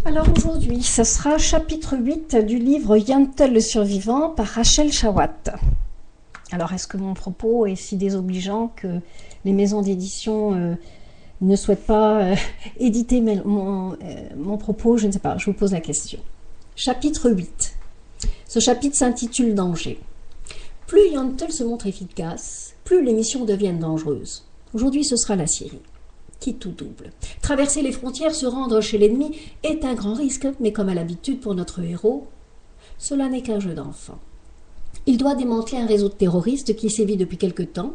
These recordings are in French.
Alors aujourd'hui, ce sera chapitre 8 du livre Yentl le survivant par Rachel Chawat. Alors est-ce que mon propos est si désobligeant que les maisons d'édition ne souhaitent pas éditer mon propos? Je ne sais pas, je vous pose la question. Chapitre 8. Ce chapitre s'intitule Danger. Plus Yentl se montre efficace, plus les missions deviennent dangereuses. Aujourd'hui, ce sera la Syrie. Qui tout double. Traverser les frontières, se rendre chez l'ennemi est un grand risque, mais comme à l'habitude pour notre héros, cela n'est qu'un jeu d'enfant. Il doit démanteler un réseau de terroristes qui sévit depuis quelque temps,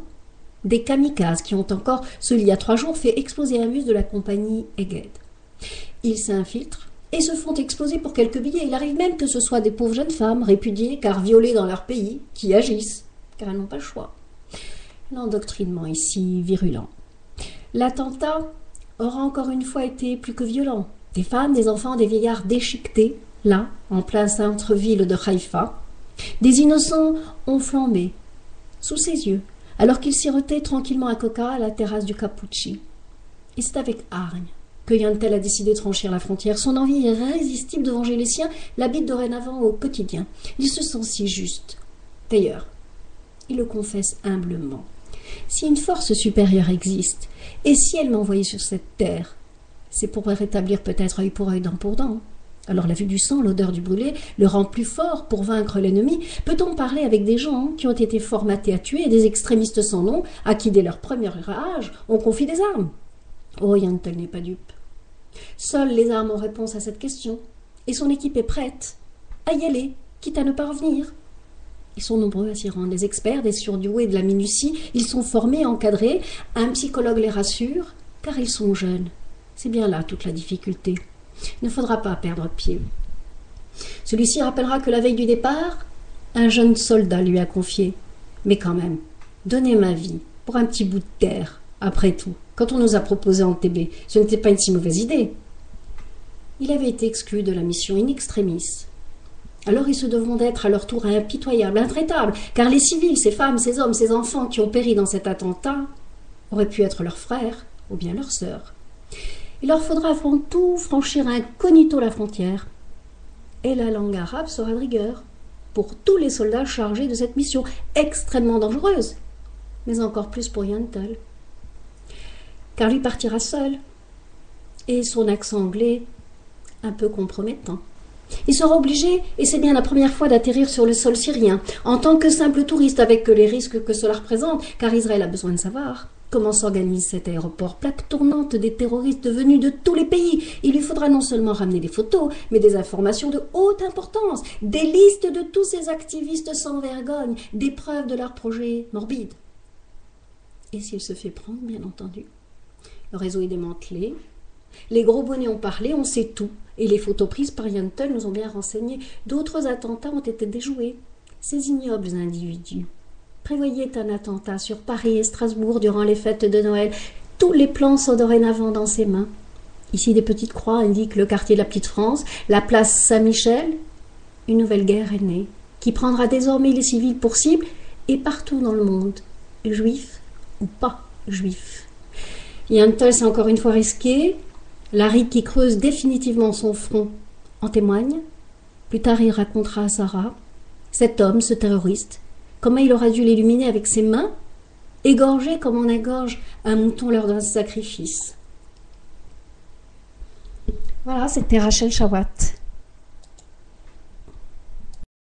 des kamikazes qui ont encore, il y a 3 jours, fait exploser un bus de la compagnie Eged. Ils s'infiltrent et se font exploser pour quelques billets. Il arrive même que ce soit des pauvres jeunes femmes, répudiées car violées dans leur pays, qui agissent, car elles n'ont pas le choix. L'endoctrinement ici virulent. L'attentat aura encore une fois été plus que violent. Des femmes, des enfants, des vieillards déchiquetés, là, en plein centre-ville de Haïfa. Des innocents ont flambé, sous ses yeux, alors qu'il sirotait tranquillement un coca à la terrasse du Capucci. Et c'est avec hargne que Yentl a décidé de franchir la frontière. Son envie irrésistible de venger les siens l'habite dorénavant au quotidien. Il se sent si juste. D'ailleurs, il le confesse humblement. Si une force supérieure existe, et si elle m'a envoyé sur cette terre, c'est pour rétablir peut-être œil pour œil, dent pour dent. Alors la vue du sang, l'odeur du brûlé, le rend plus fort pour vaincre l'ennemi. Peut-on parler avec des gens qui ont été formatés à tuer, et des extrémistes sans nom, à qui dès leur premier âge, on confie des armes? Oh, Yentl n'est pas dupe. Seules les armes ont réponse à cette question, et son équipe est prête à y aller, quitte à ne pas revenir. Ils sont nombreux à s'y rendre, des experts, des surdoués de la minutie. Ils sont formés, encadrés. Un psychologue les rassure, car ils sont jeunes. C'est bien là toute la difficulté. Il ne faudra pas perdre pied. Celui-ci rappellera que la veille du départ, un jeune soldat lui a confié. Mais quand même, donner ma vie pour un petit bout de terre, après tout, quand on nous a proposé en TB, ce n'était pas une si mauvaise idée. Il avait été exclu de la mission in extremis. Alors ils se devront d'être à leur tour impitoyables, intraitables, car les civils, ces femmes, ces hommes, ces enfants qui ont péri dans cet attentat auraient pu être leurs frères ou bien leurs sœurs. Il leur faudra avant tout franchir incognito la frontière. Et la langue arabe sera de rigueur pour tous les soldats chargés de cette mission extrêmement dangereuse, mais encore plus pour Yentl, car lui partira seul, et son accent anglais un peu compromettant. Il sera obligé, et c'est bien la première fois, d'atterrir sur le sol syrien, en tant que simple touriste, avec les risques que cela représente, car Israël a besoin de savoir comment s'organise cet aéroport, plaque tournante des terroristes venus de tous les pays. Il lui faudra non seulement ramener des photos, mais des informations de haute importance, des listes de tous ces activistes sans vergogne, des preuves de leur projet morbide. Et s'il se fait prendre, bien entendu. Le réseau est démantelé. Les gros bonnets ont parlé, on sait tout. Et les photos prises par Yentl nous ont bien renseigné. D'autres attentats ont été déjoués. Ces ignobles individus prévoyaient un attentat sur Paris et Strasbourg durant les fêtes de Noël. Tous les plans sont dorénavant dans ses mains. Ici, des petites croix indiquent le quartier de la Petite France, la place Saint-Michel. Une nouvelle guerre est née, qui prendra désormais les civils pour cible, et partout dans le monde, juifs ou pas juifs. Yentl s'est encore une fois risqué. La ride qui creuse définitivement son front en témoigne. Plus tard, il racontera à Sarah, cet homme, ce terroriste, comment il aura dû l'illuminer avec ses mains, égorgé comme on égorge un mouton lors d'un sacrifice. Voilà, c'était Rachel Chawat.